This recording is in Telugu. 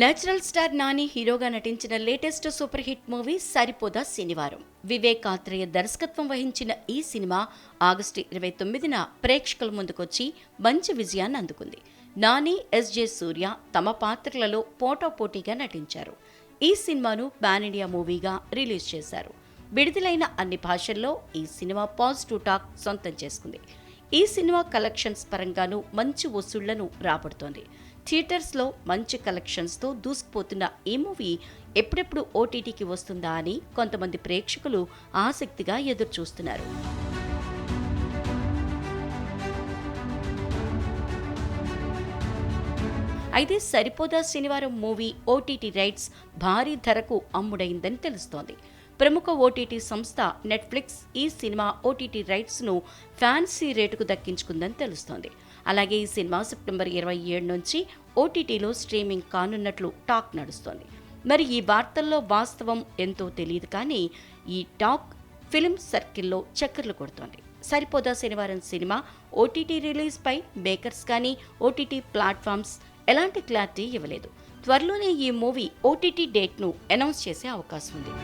నేచురల్ స్టార్ నాని హీరోగా నటించిన లేటెస్ట్ సూపర్ హిట్ మూవీ సరిపోదా శనివారం. వివేక్ ఆత్రేయ దర్శకత్వం వహించిన ఈ సినిమా ఆగస్టు 29న ప్రేక్షకుల ముందుకొచ్చి మంచి విజయాన్ని అందుకుంది. నాని, ఎస్జే సూర్య తమ పాత్రలలో పోటాపోటీగా నటించారు. ఈ సినిమాను పాన్ ఇండియా మూవీగా రిలీజ్ చేశారు. విడుదలైన అన్ని భాషల్లో ఈ సినిమా పాజిటివ్ టాక్ సొంతం చేసుకుంది. ఈ సినిమా కలెక్షన్స్ పరంగానూ మంచి వసూళ్లను రాబడుతోంది. థియేటర్స్లో మంచి కలెక్షన్స్తో దూసుకుపోతున్న ఈ మూవీ ఎప్పుడెప్పుడు ఓటీటీకి వస్తుందా అని కొంతమంది ప్రేక్షకులు ఆసక్తిగా ఎదురుచూస్తున్నారు. అయితే సరిపోదా శనివారం మూవీ ఓటీటీ రైట్స్ భారీ ధరకు అమ్ముడైందని తెలుస్తోంది. ప్రముఖ ఓటీటీ సంస్థ నెట్ఫ్లిక్స్ ఈ సినిమా ఓటీటీ రైట్స్ను ఫ్యాన్సీ రేటుకు దక్కించుకుందని తెలుస్తోంది. అలాగే ఈ సినిమా సెప్టెంబర్ 27 నుంచి ఓటీటీలో స్ట్రీమింగ్ కానున్నట్లు టాక్ నడుస్తోంది. మరి ఈ వార్తల్లో వాస్తవం ఎంతో తెలియదు, కానీ ఈ టాక్ ఫిల్మ్ సర్కిల్లో చక్కర్లు కొడుతోంది. సరిపోదా శనివారం సినిమా ఓటీటీ రిలీజ్పై మేకర్స్ కానీ ఓటీటీ ప్లాట్ఫామ్స్ ఎలాంటి క్లారిటీ ఇవ్వలేదు. త్వరలోనే ఈ మూవీ ఓటీటీ డేట్ను అనౌన్స్ చేసే అవకాశం ఉంది.